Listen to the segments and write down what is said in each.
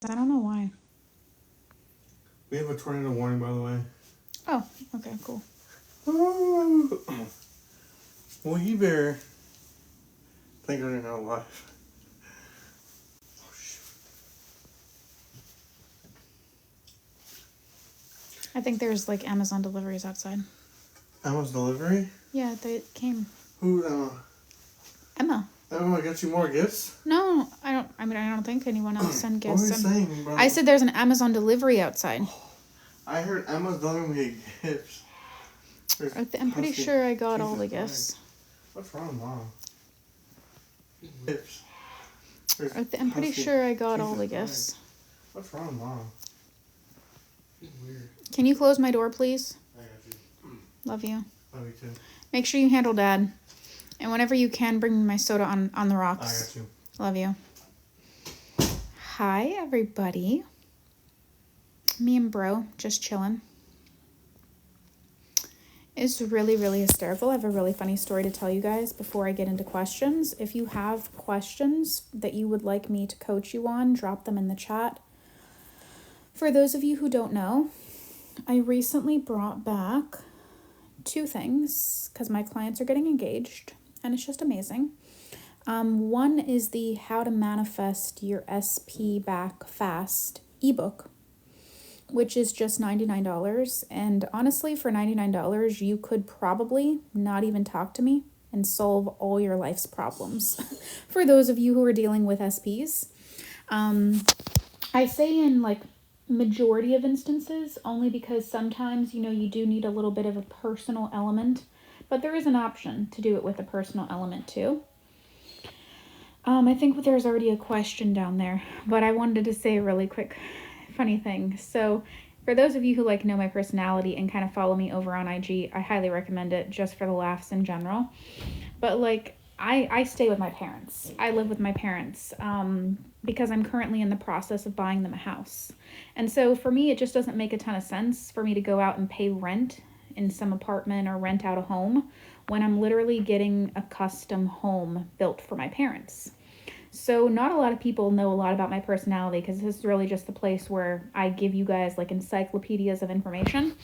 I don't know why. We have a tornado warning, by the way. Oh, okay, cool. Well, you better think you're not alive. Oh, shoot. I think there's like Amazon deliveries outside. Emma's delivery? Yeah, they came. Who, Emma? Emma. Emma got you more gifts? No, I don't. I mean, I don't think anyone else sent What were gifts. you saying, bro? I said there's an Amazon delivery outside. I heard Emma's delivering me gifts. I'm pretty sure I got all the gifts. What's wrong, Mom? Gifts. I'm pretty sure I got all the gifts. What's wrong, Mom? Weird. Can you close my door, please? I got you. Love you. Love you too. Make sure you handle Dad. And whenever you can, bring me my soda on the rocks. I got you. Love you. Hi, everybody. Me and bro, just chilling. It's really, really hysterical. I have a really funny story to tell you guys before I get into questions. If you have questions that you would like me to coach you on, drop them in the chat. For those of you who don't know, I recently brought back 2 things because my clients are getting engaged and it's just amazing. One is the How to Manifest Your SP Back Fast ebook, which is just $99. And honestly, for $99, you could probably not even talk to me and solve all your life's problems. For those of you who are dealing with SPs, I say in like majority of instances, only because sometimes, you do need a little bit of a personal element, but there is an option to do it with a personal element too. I think there's already a question down there, but I wanted to say a really quick funny thing. So for those of you who know my personality and kind of follow me over on IG, I highly recommend it just for the laughs in general. But I stay with my parents. I live with my parents because I'm currently in the process of buying them a house. And so for me, it just doesn't make a ton of sense for me to go out and pay rent in some apartment or rent out a home when I'm literally getting a custom home built for my parents. So not a lot of people know a lot about my personality because this is really just the place where I give you guys encyclopedias of information.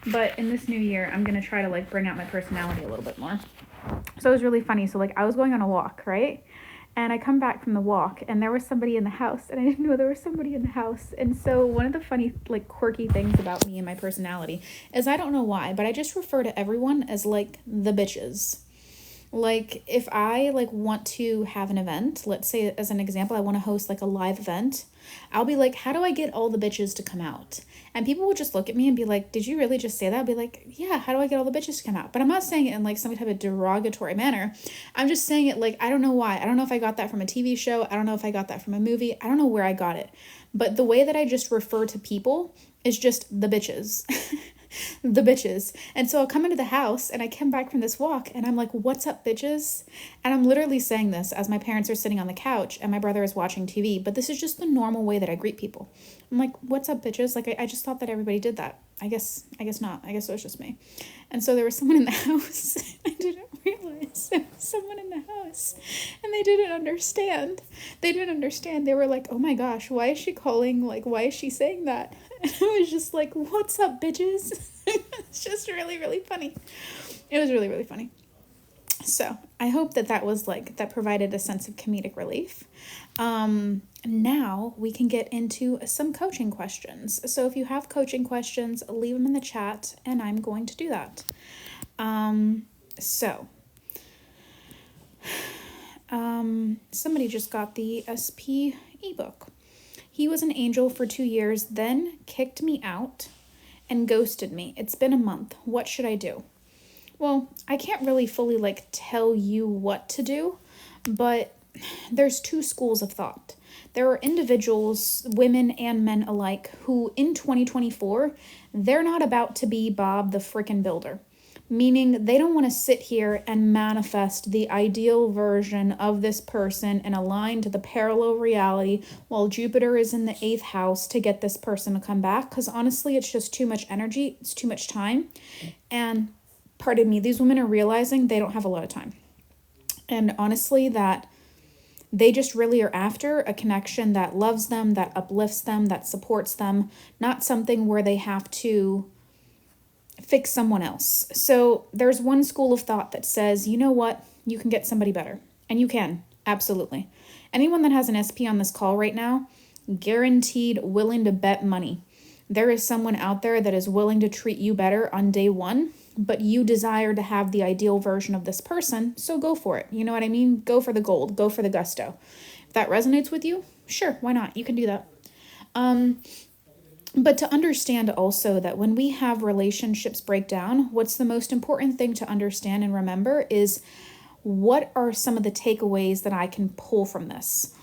But in this new year, I'm going to try to bring out my personality a little bit more. So it was really funny. So I was going on a walk, right? And I come back from the walk and there was somebody in the house and I didn't know there was somebody in the house. And so one of the funny, quirky things about me and my personality is I don't know why, but I just refer to everyone as the bitches. If I want to have an event, let's say as an example, I want to host a live event, I'll be like, how do I get all the bitches to come out? And people will just look at me and be like, did you really just say that? I'll be like, yeah, how do I get all the bitches to come out? But I'm not saying it in some type of derogatory manner. I'm just saying it I don't know why. I don't know if I got that from a TV show. I don't know if I got that from a movie. I don't know where I got it. But the way that I just refer to people is just the bitches. The bitches. And so I'll come into the house and I come back from this walk and I'm like, what's up, bitches? And I'm literally saying this as my parents are sitting on the couch and my brother is watching TV, but this is just the normal way that I greet people. I'm like, what's up, bitches? I just thought that everybody did that. I guess not. I guess it was just me. And so there was someone in the house. I didn't realize there was someone in the house and they didn't understand. They were like, oh my gosh, why is she calling? Why is she saying that? And I was just like, what's up, bitches? It's just really, really funny. It was really, really funny. So I hope that was that provided a sense of comedic relief. Now we can get into some coaching questions. So if you have coaching questions, leave them in the chat and I'm going to do that. Somebody just got the SP ebook. He was an angel for 2 years, then kicked me out and ghosted me. It's been a month. What should I do? Well, I can't really fully tell you what to do, but there's 2 schools of thought. There are individuals, women and men alike, who in 2024, they're not about to be Bob the frickin' Builder. Meaning they don't want to sit here and manifest the ideal version of this person and align to the parallel reality while Jupiter is in the 8th house to get this person to come back. Because honestly, it's just too much energy. It's too much time. And pardon me, these women are realizing they don't have a lot of time. And honestly, that They just really are after a connection that loves them, that uplifts them, that supports them, not something where they have to fix someone else. So there's one school of thought that says, you know what, you can get somebody better. And you can, absolutely. Anyone that has an SP on this call right now, guaranteed willing to bet money. There is someone out there that is willing to treat you better on day one, but you desire to have the ideal version of this person, so go for it. You know what I mean? Go for the gold, go for the gusto. If that resonates with you, sure, why not? You can do that. But to understand also that when we have relationships break down, what's the most important thing to understand and remember is what are some of the takeaways that I can pull from this?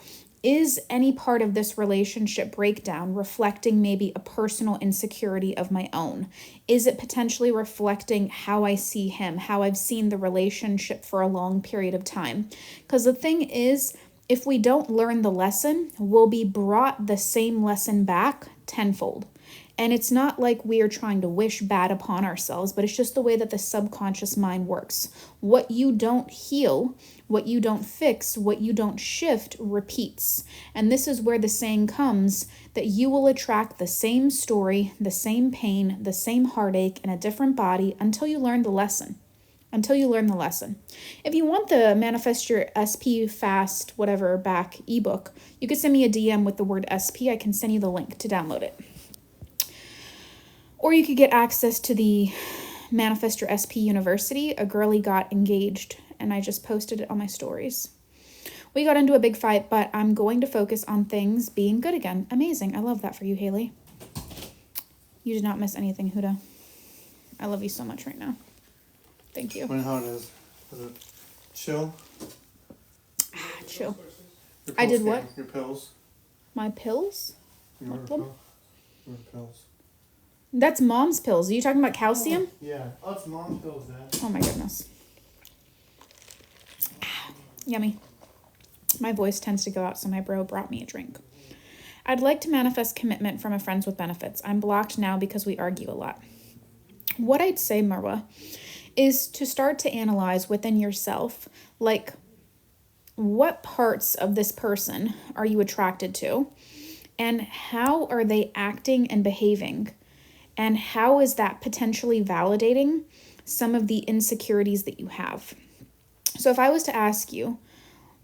Is any part of this relationship breakdown reflecting maybe a personal insecurity of my own? Is it potentially reflecting how I see him, how I've seen the relationship for a long period of time? Because the thing is, if we don't learn the lesson, we'll be brought the same lesson back tenfold. And it's not like we are trying to wish bad upon ourselves, but it's just the way that the subconscious mind works. What you don't heal, what you don't fix, what you don't shift repeats. And this is where the saying comes that you will attract the same story, the same pain, the same heartache in a different body until you learn the lesson. Until you learn the lesson. If you want the Manifest Your SP Fast whatever back ebook, you could send me a DM with the word SP. I can send you the link to download it. Or you could get access to the Manifest Your SP University. A girlie got engaged, and I just posted it on my stories. We got into a big fight, but I'm going to focus on things being good again. Amazing. I love that for you, Haley. You did not miss anything, Huda. I love you so much right now. Thank you. Explain how it is. Is it chill? Chill. Your I pills did what? came. Your pills. My pills? Your What them? pills. Your pills. That's mom's pills. Are you talking about calcium? Yeah. Oh, it's mom's pills, Dad. Oh my goodness. Yummy. My voice tends to go out, so my bro brought me a drink. I'd like to manifest commitment from a friends with benefits. I'm blocked now because we argue a lot. What I'd say, Marwa, is to start to analyze within yourself, like, what parts of this person are you attracted to? And how are they acting and behaving? And how is that potentially validating some of the insecurities that you have? So if I was to ask you,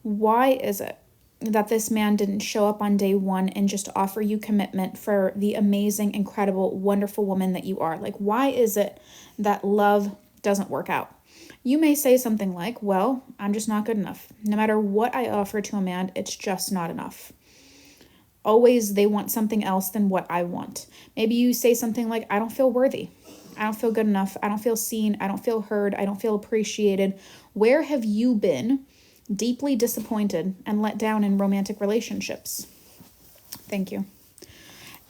why is it that this man didn't show up on day one and just offer you commitment for the amazing, incredible, wonderful woman that you are? Like, why is it that love doesn't work out? You may say something like, well, I'm just not good enough. No matter what I offer to a man, it's just not enough. Always they want something else than what I want. Maybe you say something like, I don't feel worthy. I don't feel good enough. I don't feel seen. I don't feel heard. I don't feel appreciated. Where have you been deeply disappointed and let down in romantic relationships? Thank you.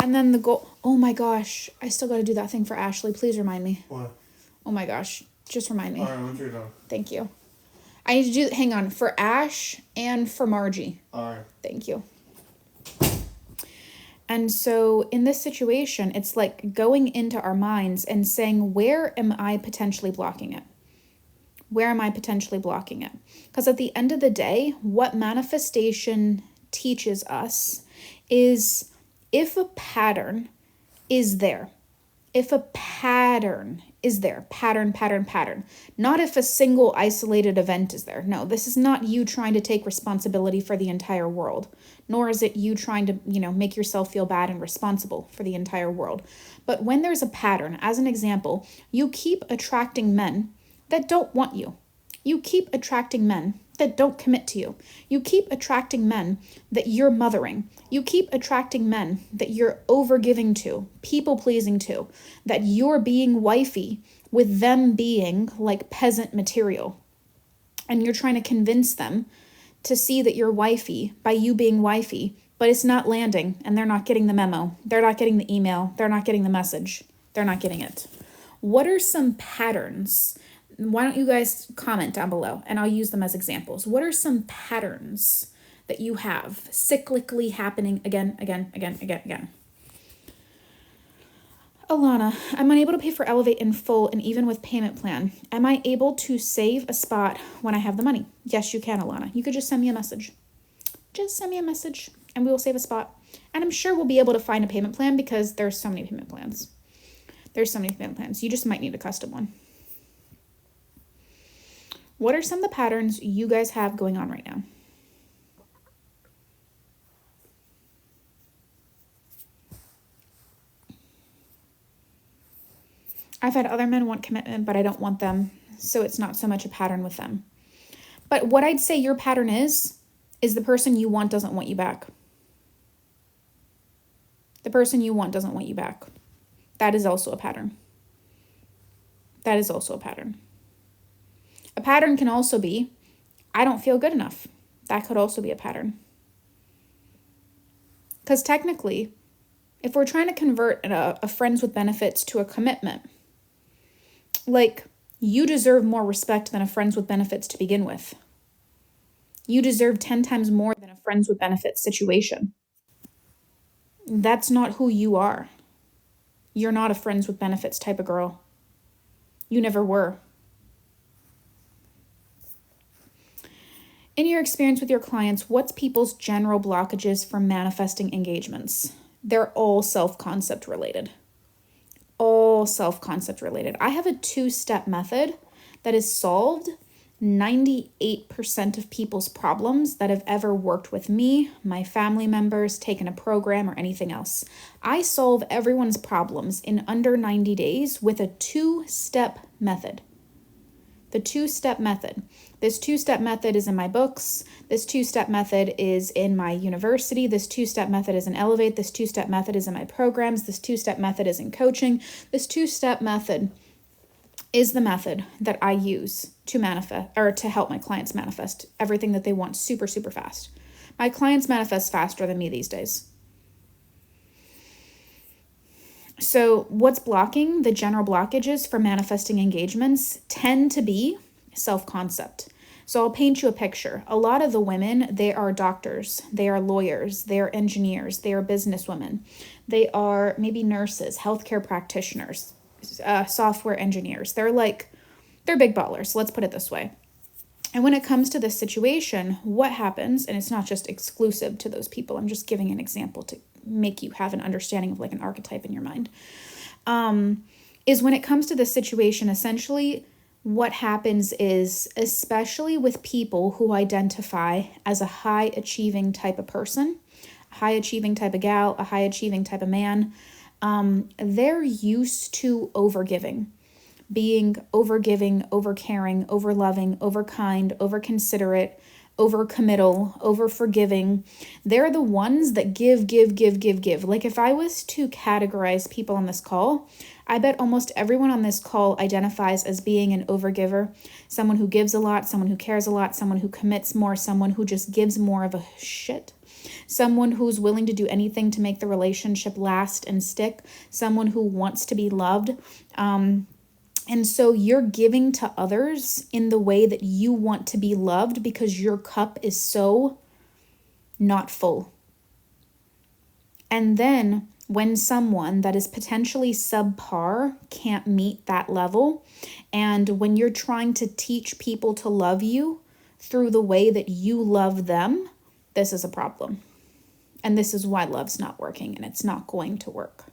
And then the goal. Oh my gosh. I still got to do that thing for Ashley. Please remind me. What? Oh my gosh. Just remind me. All right, once you're done. Thank you. I need to do, hang on, for Ash and for Margie. All right. Thank you. And so in this situation, it's like going into our minds and saying, where am I potentially blocking it? Where am I potentially blocking it? Because at the end of the day, what manifestation teaches us is if a pattern is there, if a pattern is there, pattern, not if a single isolated event is there. No, this is not you trying to take responsibility for the entire world, nor is it you trying to, make yourself feel bad and responsible for the entire world. But when there's a pattern, as an example, you keep attracting men that don't want you. You keep attracting men that don't commit to you. You keep attracting men that you're mothering. You keep attracting men that you're overgiving to, people-pleasing to, that you're being wifey with them being like peasant material. And you're trying to convince them to see that you're wifey by you being wifey, but it's not landing and they're not getting the memo. They're not getting the email. They're not getting the message. They're not getting it. What are some patterns? Why don't you guys comment down below and I'll use them as examples. What are some patterns that you have cyclically happening again? Alana, I'm unable to pay for Elevate in full and even with payment plan. Am I able to save a spot when I have the money? Yes, you can, Alana. You could just send me a message. just send me a message and we will save a spot. And I'm sure we'll be able to find a payment plan because there's so many payment plans. There's so many payment plans. You just might need a custom one. What are some of the patterns you guys have going on right now? I've had other men want commitment, but I don't want them. So it's not so much a pattern with them. But what I'd say your pattern is the person you want doesn't want you back. The person you want doesn't want you back. That is also a pattern. That is also a pattern. A pattern can also be, I don't feel good enough. That could also be a pattern. Because technically, if we're trying to convert a friends with benefits to a commitment, like, you deserve more respect than a friends with benefits to begin with. You deserve 10 times more than a friends with benefits situation. That's not who you are. You're not a friends with benefits type of girl. You never were. In your experience with your clients, what's people's general blockages for manifesting engagements? They're all self-concept related. All self-concept related. I have a 2-step method that has solved 98% of people's problems that have ever worked with me, my family members, taken a program, or anything else. I solve everyone's problems in under 90 days with a 2-step method. The 2-step method. This 2-step method is in my books. This 2-step method is in my university. This 2-step method is in Elevate. This 2-step method is in my programs. This 2-step method is in coaching. This 2-step method is the method that I use to manifest, or to help my clients manifest everything that they want super, super fast. My clients manifest faster than me these days. So what's blocking? The general blockages for manifesting engagements tend to be self-concept. So I'll paint you a picture. A lot of the women, they are doctors, they are lawyers, they are engineers, they are businesswomen, they are maybe nurses, healthcare practitioners, software engineers. They're big ballers, let's put it this way. And when it comes to this situation, what happens, and it's not just exclusive to those people, I'm just giving an example to make you have an understanding of like an archetype in your mind, is when it comes to this situation, essentially what happens is, especially with people who identify as a high achieving type of person, a high achieving type of gal, a high achieving type of man, they're used to overgiving. Being overgiving, overcaring, overloving, overkind, overconsiderate, overcommittal, overforgiving. They're the ones that give. Like if I was to categorize people on this call, I bet almost everyone on this call identifies as being an overgiver, someone who gives a lot, someone who cares a lot, someone who commits more, someone who just gives more of a shit. Someone who's willing to do anything to make the relationship last and stick, someone who wants to be loved. And so you're giving to others in the way that you want to be loved because your cup is so not full. And then when someone that is potentially subpar can't meet that level, and when you're trying to teach people to love you through the way that you love them, this is a problem. And this is why love's not working and it's not going to work.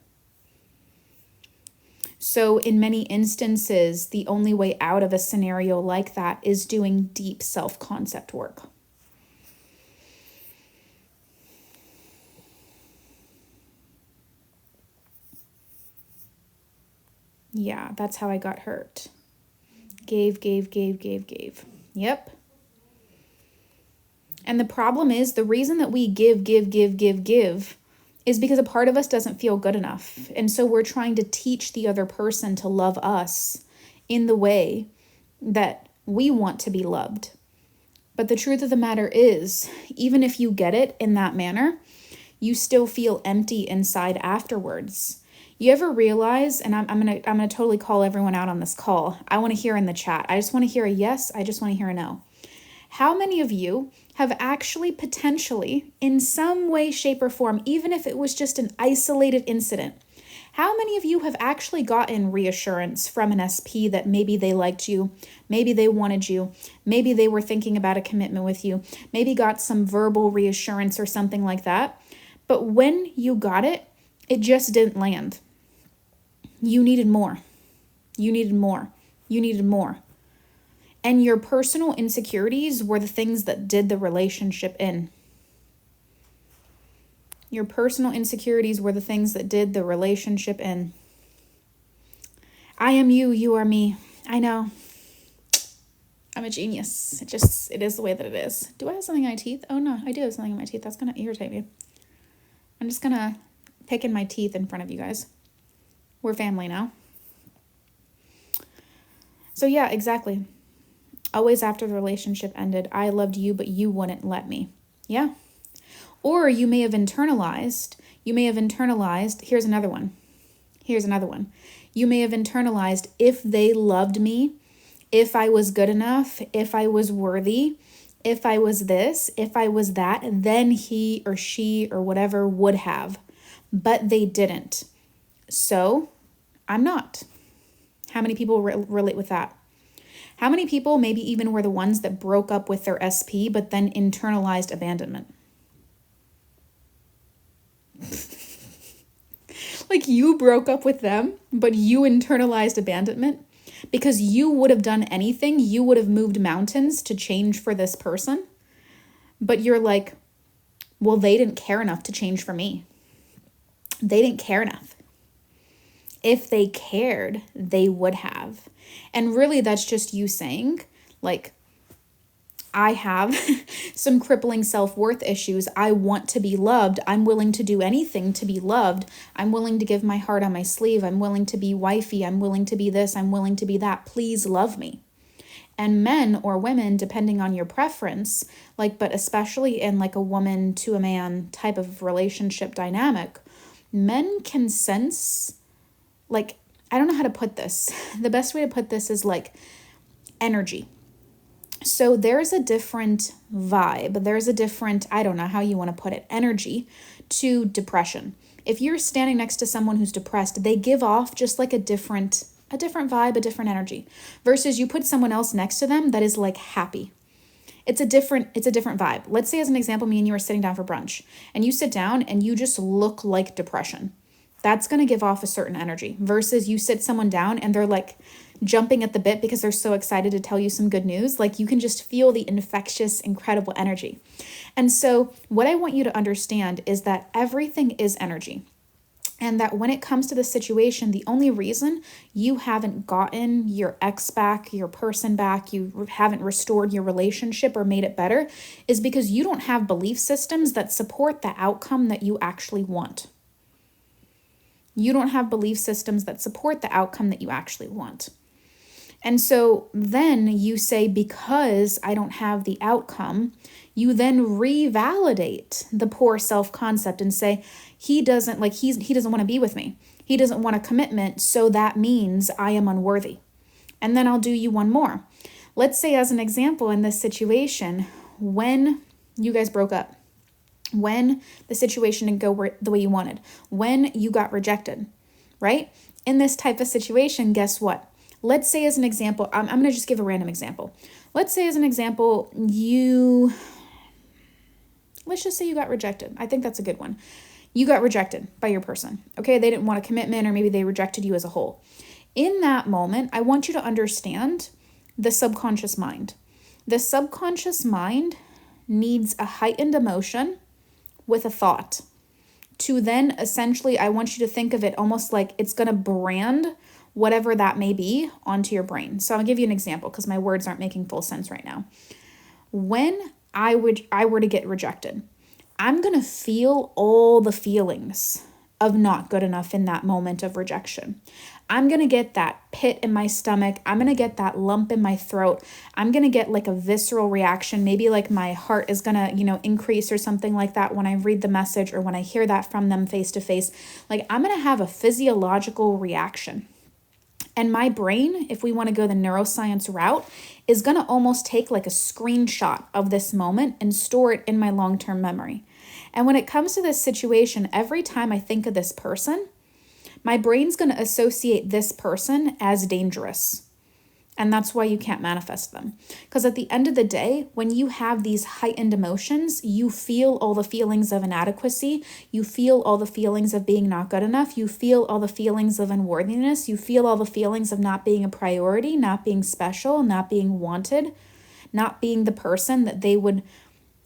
So in many instances, the only way out of a scenario like that is doing deep self-concept work. Yeah, that's how I got hurt. Gave. Yep. And the problem is, the reason that we give is because a part of us doesn't feel good enough. And so we're trying to teach the other person to love us in the way that we want to be loved. But the truth of the matter is, even if you get it in that manner, you still feel empty inside afterwards. You ever realize, and I'm gonna totally call everyone out on this call. I want to hear in the chat. I just want to hear a yes. I just want to hear a no. How many of you have actually potentially, in some way, shape, or form, even if it was just an isolated incident, How many of you have actually gotten reassurance from an SP that maybe they liked you, maybe they wanted you, maybe they were thinking about a commitment with you, maybe got some verbal reassurance or something like that, but when you got it, it just didn't land. You needed more. You needed more. You needed more. And your personal insecurities were the things that did the relationship in. Your personal insecurities were the things that did the relationship in. I am you, you are me. I know. I'm a genius. It is the way that it is. Do I have something in my teeth? Oh no, I do have something in my teeth. That's going to irritate me. I'm just going to pick in my teeth in front of you guys. We're family now. So yeah, exactly. Always after the relationship ended, I loved you, but you wouldn't let me. Yeah. Or you may have internalized, here's another one. You may have internalized, if they loved me, if I was good enough, if I was worthy, if I was this, if I was that, then he or she or whatever would have. But they didn't. So I'm not. How many people relate with that? How many people maybe even were the ones that broke up with their SP but then internalized abandonment? Like you broke up with them, but you internalized abandonment because you would have done anything. You would have moved mountains to change for this person. But you're like, well, they didn't care enough to change for me. They didn't care enough. If they cared, they would have. And really, that's just you saying, like, I have some crippling self-worth issues. I want to be loved. I'm willing to do anything to be loved. I'm willing to give my heart on my sleeve. I'm willing to be wifey. I'm willing to be this. I'm willing to be that. Please love me. And men or women, depending on your preference, but especially in like a woman to a man type of relationship dynamic, men can sense, I don't know how to put this. The best way to put this is like energy. So there's a different vibe. There's a different, I don't know how you want to put it, energy to depression. If you're standing next to someone who's depressed, they give off just like a different vibe, a different energy, versus you put someone else next to them that is like happy. It's a different vibe. Let's say as an example, me and you are sitting down for brunch and you sit down and you just look like depression. That's going to give off a certain energy versus you sit someone down and they're like jumping at the bit because they're so excited to tell you some good news. Like you can just feel the infectious, incredible energy. And so what I want you to understand is that everything is energy. And that when it comes to the situation, the only reason you haven't gotten your ex back, your person back, you haven't restored your relationship or made it better is because you don't have belief systems that support the outcome that you actually want. You don't have belief systems that support the outcome that you actually want. And so then you say, because I don't have the outcome, you then revalidate the poor self-concept and say, he doesn't want to be with me. He doesn't want a commitment, so that means I am unworthy. And then I'll do you one more. Let's say as an example in this situation, when you guys broke up, when the situation didn't go the way you wanted, when you got rejected, right? In this type of situation, guess what? Let's say as an example, I'm going to just give a random example. Let's say as an example, let's just say you got rejected. I think that's a good one. You got rejected by your person. Okay, they didn't want a commitment or maybe they rejected you as a whole. In that moment, I want you to understand the subconscious mind. The subconscious mind needs a heightened emotion with a thought to then essentially, I want you to think of it almost like it's going to brand whatever that may be onto your brain. So I'll give you an example because my words aren't making full sense right now. When I were to get rejected, I'm going to feel all the feelings of not good enough in that moment of rejection. I'm going to get that pit in my stomach. I'm going to get that lump in my throat. I'm going to get like a visceral reaction. Maybe like my heart is going to, increase or something like that when I read the message or when I hear that from them face to face. Like I'm going to have a physiological reaction. And my brain, if we want to go the neuroscience route, is going to almost take like a screenshot of this moment and store it in my long-term memory. And when it comes to this situation, every time I think of this person, my brain's going to associate this person as dangerous. And that's why you can't manifest them. Because at the end of the day, when you have these heightened emotions, you feel all the feelings of inadequacy. You feel all the feelings of being not good enough. You feel all the feelings of unworthiness. You feel all the feelings of not being a priority, not being special, not being wanted, not being the person that they would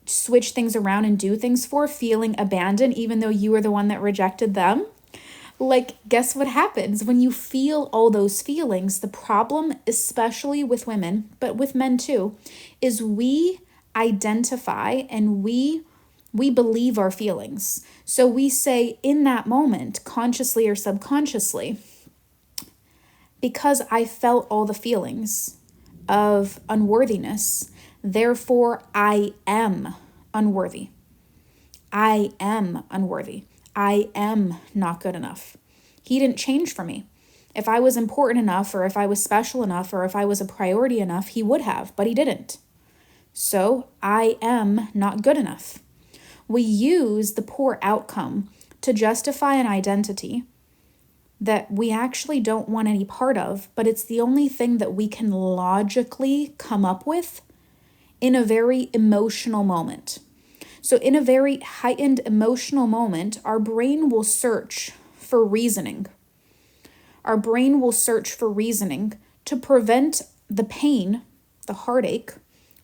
switch things around and do things for, feeling abandoned, even though you were the one that rejected them. Like, guess what happens when you feel all those feelings? The problem, especially with women, but with men too, is we identify and we believe our feelings. So we say in that moment, consciously or subconsciously, because I felt all the feelings of unworthiness, therefore I am unworthy. I am unworthy. I am not good enough. He didn't change for me. If I was important enough, or if I was special enough, or if I was a priority enough, he would have, but he didn't. So I am not good enough. We use the poor outcome to justify an identity that we actually don't want any part of, but it's the only thing that we can logically come up with in a very emotional moment. So in a very heightened emotional moment, our brain will search for reasoning. Our brain will search for reasoning to prevent the pain, the heartache,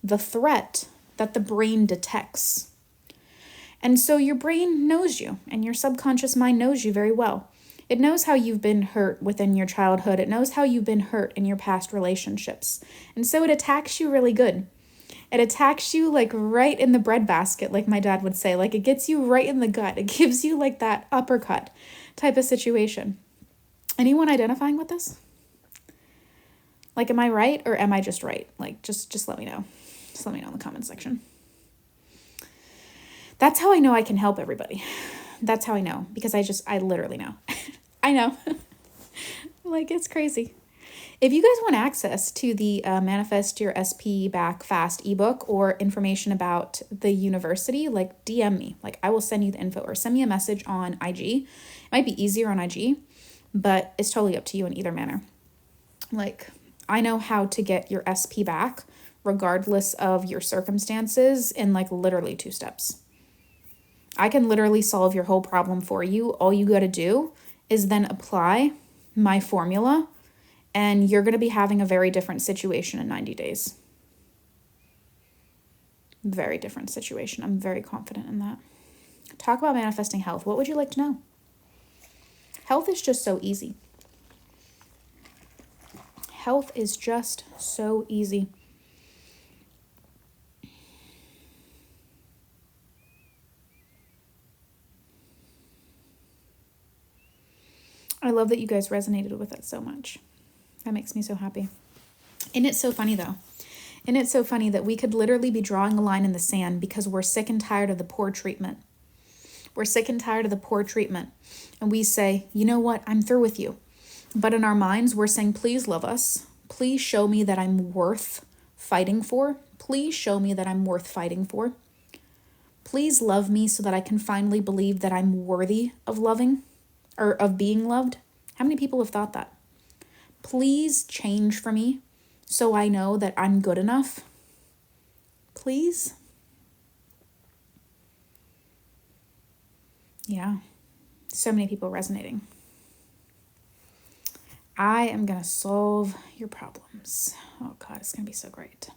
the threat that the brain detects. And so your brain knows you, and your subconscious mind knows you very well. It knows how you've been hurt within your childhood. It knows how you've been hurt in your past relationships. And so it attacks you really good. It attacks you like right in the breadbasket, like my dad would say. Like, it gets you right in the gut. It gives you like that uppercut type of situation. Anyone identifying with this? Like, am I right or am I just right? Like, just let me know. Just let me know in the comment section. That's how I know I can help everybody. That's how I know, because I literally know. I know. Like, it's crazy. If you guys want access to the Manifest Your SP Back Fast ebook or information about the university, like, DM me. Like, I will send you the info, or send me a message on IG. It might be easier on IG, but it's totally up to you in either manner. Like, I know how to get your SP back regardless of your circumstances in like literally 2 steps. I can literally solve your whole problem for you. All you got to do is then apply my formula, and you're going to be having a very different situation in 90 days. Very different situation. I'm very confident in that. Talk about manifesting health. What would you like to know? Health is just so easy. Health is just so easy. I love that you guys resonated with it so much. That makes me so happy. And it's so funny though. And it's so funny that we could literally be drawing a line in the sand because we're sick and tired of the poor treatment. We're sick and tired of the poor treatment. And we say, you know what? I'm through with you. But in our minds, we're saying, please love us. Please show me that I'm worth fighting for. Please show me that I'm worth fighting for. Please love me so that I can finally believe that I'm worthy of loving or of being loved. How many people have thought that? Please change for me so I know that I'm good enough. Please. Yeah. So many people resonating. I am going to solve your problems. Oh God, it's going to be so great.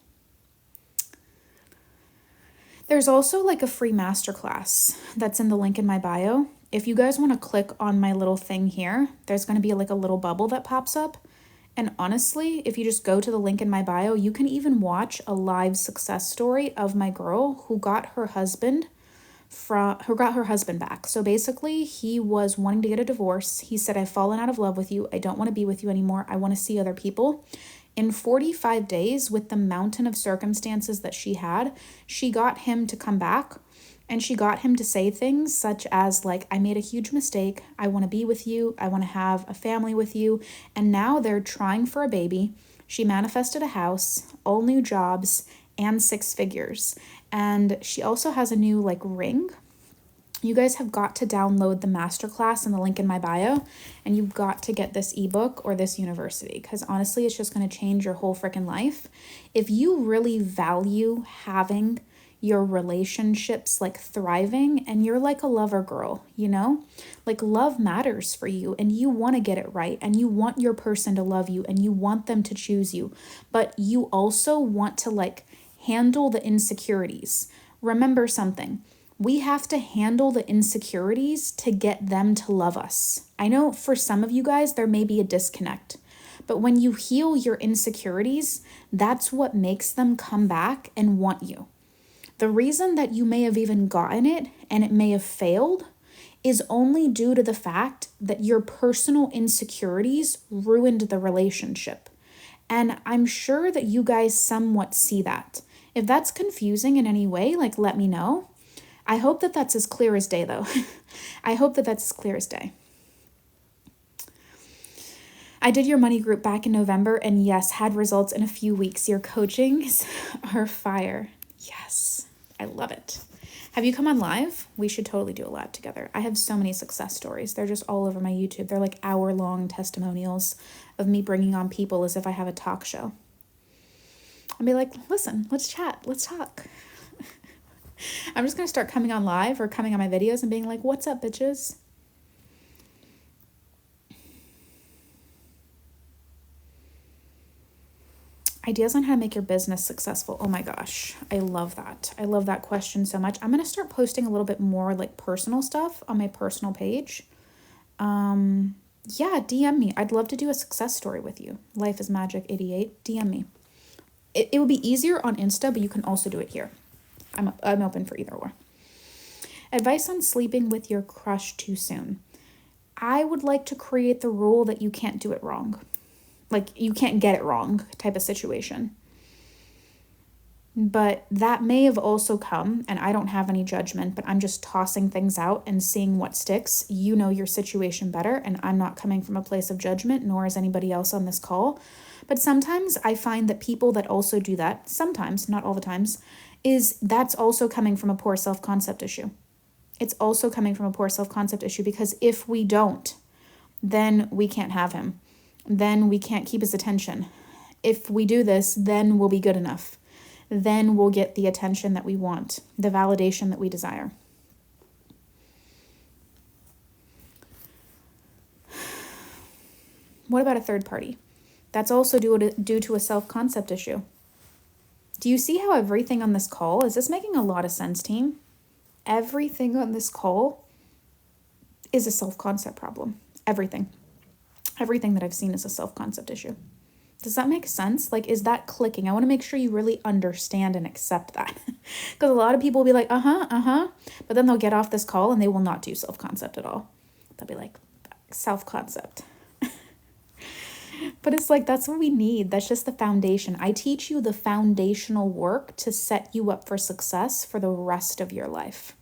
There's also like a free masterclass that's in the link in my bio. If you guys want to click on my little thing here, there's going to be like a little bubble that pops up. And honestly, if you just go to the link in my bio, you can even watch a live success story of my girl who got her husband back. So basically, he was wanting to get a divorce. He said, I've fallen out of love with you. I don't want to be with you anymore. I want to see other people. In 45 days, with the mountain of circumstances that she had, she got him to come back. And she got him to say things such as like, I made a huge mistake. I want to be with you. I want to have a family with you. And now they're trying for a baby. She manifested a house, all new jobs, and 6 figures. And she also has a new like ring. You guys have got to download the masterclass in the link in my bio, and you've got to get this ebook or this university, because honestly, it's just going to change your whole freaking life. If you really value having your relationships like thriving, and you're like a lover girl, you know, like love matters for you, and you want to get it right, and you want your person to love you, and you want them to choose you, but you also want to like handle the insecurities. Remember something. We have to handle the insecurities to get them to love us. I know for some of you guys, there may be a disconnect, but when you heal your insecurities, that's what makes them come back and want you. The reason that you may have even gotten it and it may have failed is only due to the fact that your personal insecurities ruined the relationship. And I'm sure that you guys somewhat see that. If that's confusing in any way, like let me know. I hope that that's as clear as day, though. I hope that that's as clear as day. I did your money group back in November, and yes, had results in a few weeks. Your coachings are fire. Yes, I love it. Have you come on live? We should totally do a live together. I have so many success stories. They're just all over my YouTube. They're like hour-long testimonials of me bringing on people as if I have a talk show. I'll be like, listen, let's chat. Let's talk. I'm just going to start coming on live or coming on my videos and being like, what's up, bitches? Ideas on how to make your business successful. Oh my gosh, I love that. I love that question so much. I'm going to start posting a little bit more like personal stuff on my personal page. Yeah, DM me. I'd love to do a success story with you. Life is Magic 88. DM me. It would be easier on Insta, but you can also do it here. I'm open for either or. Advice on sleeping with your crush too soon. I would like to create the rule that you can't do it wrong. Like you can't get it wrong type of situation. But that may have also come, and I don't have any judgment, but I'm just tossing things out and seeing what sticks. You know your situation better, and I'm not coming from a place of judgment, nor is anybody else on this call. But sometimes I find that people that also do that, sometimes, not all the times, that's also coming from a poor self-concept issue. It's also coming from a poor self-concept issue, because if we don't, then we can't have him. Then we can't keep his attention. If we do this, then we'll be good enough. Then we'll get the attention that we want, the validation that we desire. What about a third party? That's also due to a self-concept issue. Do you see how everything on this call, is this making a lot of sense, team? Everything on this call is a self-concept problem. Everything. Everything that I've seen is a self-concept issue. Does that make sense? Like, is that clicking? I want to make sure you really understand and accept that. Because a lot of people will be like, but then they'll get off this call and they will not do self-concept at all. They'll be like, self-concept. But it's like, that's what we need. That's just the foundation. I teach you the foundational work to set you up for success for the rest of your life.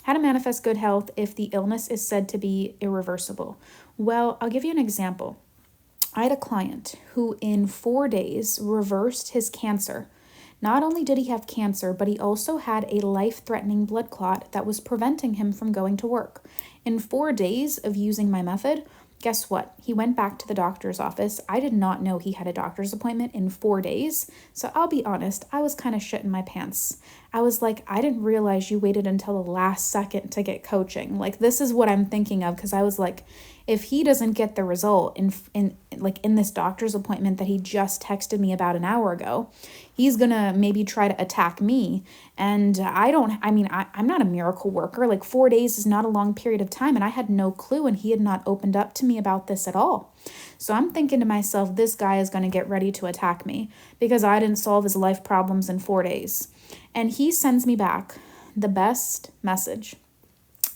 How to manifest good health if the illness is said to be irreversible. Well, I'll give you an example. I had a client who in 4 days reversed his cancer. Not only did he have cancer, but he also had a life-threatening blood clot that was preventing him from going to work. In 4 days of using my method, guess what? He went back to the doctor's office. I did not know he had a doctor's appointment in 4 days. So I'll be honest, I was kind of shitting my pants. I was like, I didn't realize you waited until the last second to get coaching. Like, this is what I'm thinking of, because I was like, if he doesn't get the result in this doctor's appointment that he just texted me about an hour ago, he's gonna maybe try to attack me. And I'm not a miracle worker. Like 4 days is not a long period of time, and I had no clue, and he had not opened up to me about this at all. So I'm thinking to myself, this guy is gonna get ready to attack me because I didn't solve his life problems in 4 days. And he sends me back the best message.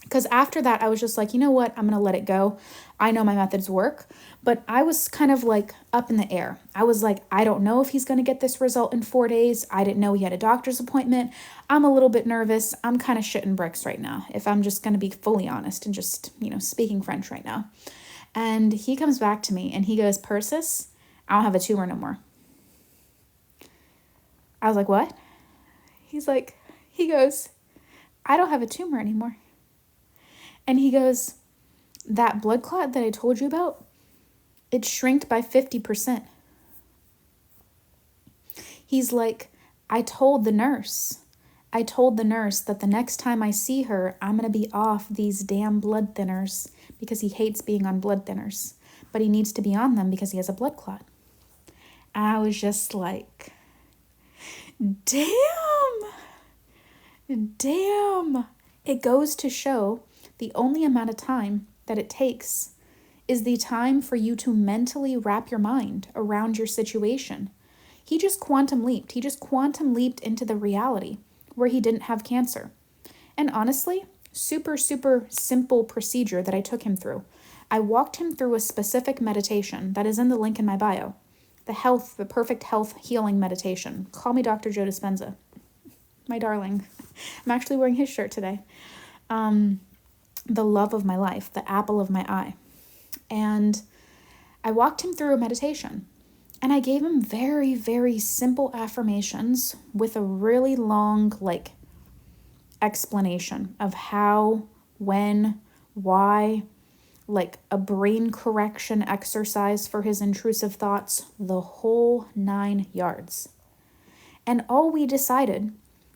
Because after that, I was just like, you know what? I'm going to let it go. I know my methods work, but I was kind of like up in the air. I was like, I don't know if he's going to get this result in 4 days. I didn't know he had a doctor's appointment. I'm a little bit nervous. I'm kind of shitting bricks right now, if I'm just going to be fully honest and just, speaking French right now. And he comes back to me and he goes, Persis, I don't have a tumor no more. I was like, what? He goes, I don't have a tumor anymore. And he goes, that blood clot that I told you about, it shrinked by 50%. He's like, I told the nurse that the next time I see her, I'm going to be off these damn blood thinners because he hates being on blood thinners, but he needs to be on them because he has a blood clot. And I was just like, damn. It goes to show the only amount of time that it takes is the time for you to mentally wrap your mind around your situation. He just quantum leaped. He just quantum leaped into the reality where he didn't have cancer. And honestly, super, super simple procedure that I took him through. I walked him through a specific meditation that is in the link in my bio. The perfect health healing meditation. Call me Dr. Joe Dispenza. My darling. I'm actually wearing his shirt today. The love of my life, the apple of my eye. And I walked him through a meditation. And I gave him very, very simple affirmations with a really long, explanation of how, when, why, a brain correction exercise for his intrusive thoughts, the whole 9 yards. And all we decided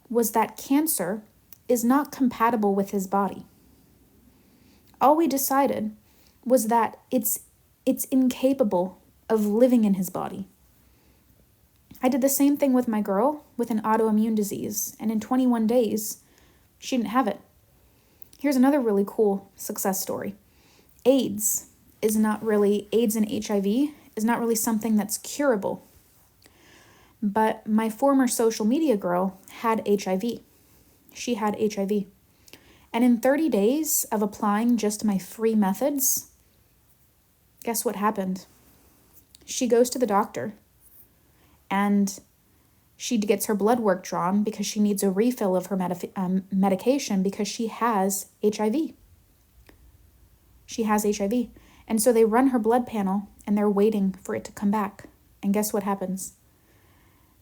was that cancer is not compatible with his body. All we decided was that it's incapable of living in his body. I did the same thing with my girl with an autoimmune disease, and in 21 days, she didn't have it. Here's another really cool success story. AIDS and HIV is not really something that's curable. But my former social media girl had HIV. She had HIV. And in 30 days of applying just my free methods, guess what happened? She goes to the doctor and she gets her blood work drawn because she needs a refill of her medication because she has HIV. She has HIV. And so they run her blood panel and they're waiting for it to come back. And guess what happens?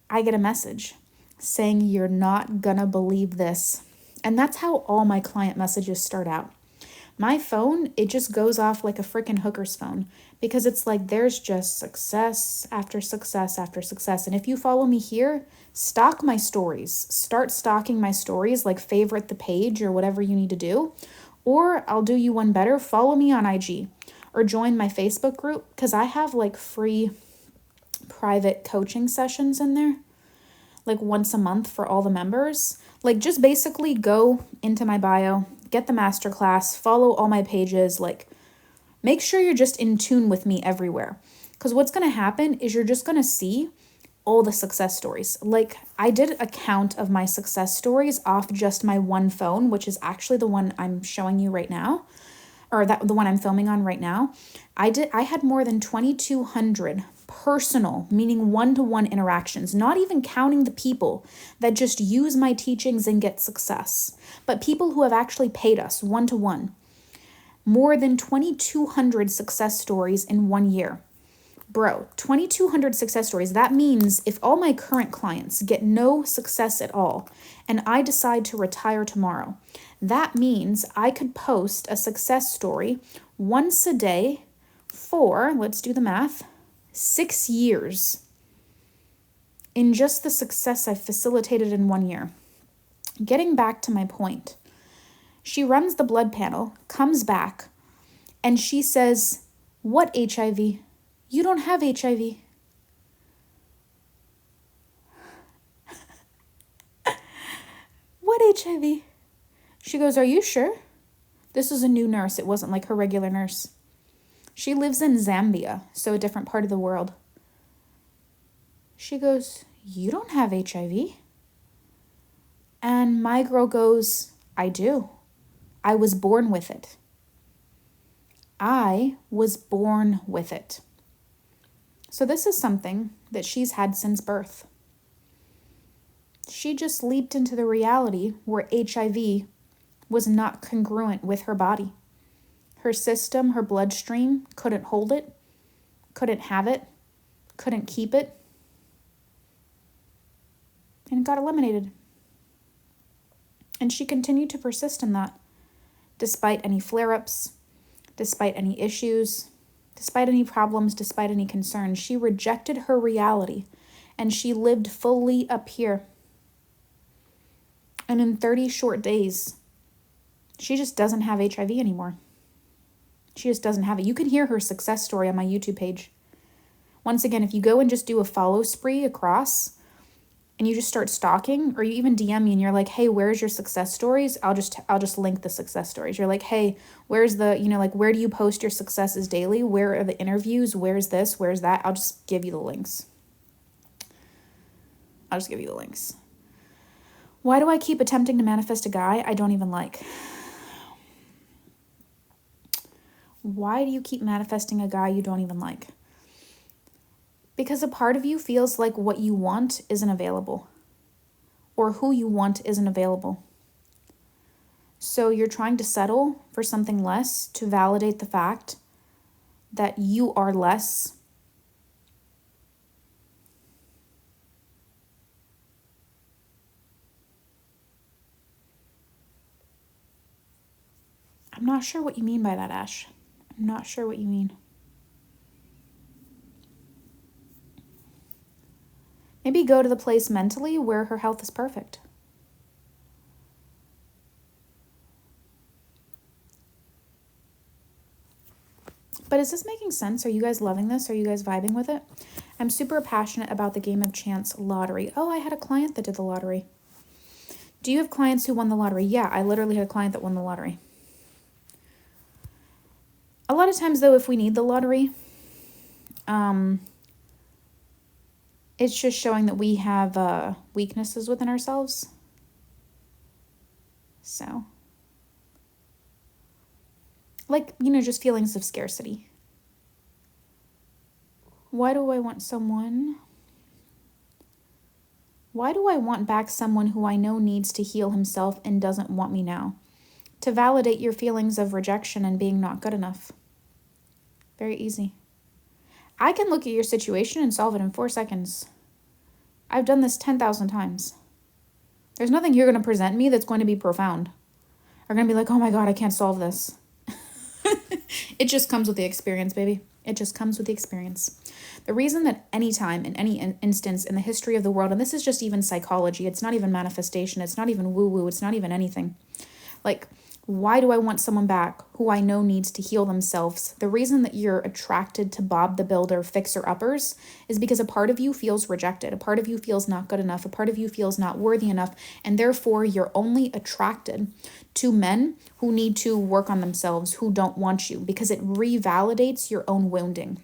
I get a message saying, you're not gonna believe this. And that's how all my client messages start out. My phone, it just goes off like a freaking hooker's phone because it's like there's just success after success after success. And if you follow me here, stalk my stories. Start stalking my stories, favorite the page or whatever you need to do. Or I'll do you one better, follow me on IG or join my Facebook group because I have free private coaching sessions in there, once a month for all the members. Just basically go into my bio, get the masterclass, follow all my pages, make sure you're just in tune with me everywhere. Because what's going to happen is you're just going to see all the success stories. I did a count of my success stories off just my one phone, which is actually the one I'm showing you right now, or the one I'm filming on right now. I had more than 2,200 personal, meaning one-to-one interactions, not even counting the people that just use my teachings and get success, but people who have actually paid us one-to-one. More than 2,200 success stories in 1 year. Bro, 2,200 success stories. That means if all my current clients get no success at all and I decide to retire tomorrow, that means I could post a success story once a day for, let's do the math, 6 years in just the success I've facilitated in 1 year. Getting back to my point, she runs the blood panel, comes back, and she says, "What HIV? You don't have HIV." "What HIV?" She goes, "Are you sure?" This is a new nurse. It wasn't her regular nurse. She lives in Zambia, so a different part of the world. She goes, "You don't have HIV." And my girl goes, "I do. I was born with it. I was born with it." So this is something that she's had since birth. She just leaped into the reality where HIV was not congruent with her body. Her system, her bloodstream couldn't hold it, couldn't have it, couldn't keep it, and it got eliminated. And she continued to persist in that despite any flare-ups, despite any issues, despite any problems, despite any concerns. She rejected her reality and she lived fully up here. And in 30 short days, she just doesn't have HIV anymore. She just doesn't have it. You can hear her success story on my YouTube page. Once again, if you go and just do a follow spree across and you just start stalking, or you even DM me and you're like, hey, where's your success stories? I'll just link the success stories. You're like, hey, where's the, like, where do you post your successes daily? Where are the interviews? Where's this? Where's that? I'll just give you the links. Why do I keep attempting to manifest a guy I don't even like? Why do you keep manifesting a guy you don't even like? Because a part of you feels like what you want isn't available, or who you want isn't available. So you're trying to settle for something less to validate the fact that you are less. I'm not sure what you mean by that, Ash. I'm not sure what you mean. Maybe go to the place mentally where her health is perfect. But is this making sense? Are you guys loving this? Are you guys vibing with it? I'm super passionate about the game of chance lottery. Oh, I had a client that did the lottery. Do you have clients who won the lottery? Yeah, I literally had a client that won the lottery. A lot of times, though, if we need the lottery, it's just showing that we have weaknesses within ourselves. So, like, just feelings of scarcity. Why do I want back someone who I know needs to heal himself and doesn't want me now? To validate your feelings of rejection and being not good enough. Very easy. I can look at your situation and solve it in 4 seconds. I've done this 10,000 times. There's nothing you're going to present me that's going to be profound. Or going to be like, oh my God, I can't solve this. It just comes with the experience, baby. It just comes with the experience. The reason that any time, in any instance in the history of the world, and this is just even psychology, it's not even manifestation, it's not even woo-woo, it's not even anything. Like, why do I want someone back who I know needs to heal themselves? The reason that you're attracted to Bob the Builder fixer-uppers is because a part of you feels rejected. A part of you feels not good enough. A part of you feels not worthy enough. And therefore, you're only attracted to men who need to work on themselves, who don't want you, because it revalidates your own wounding.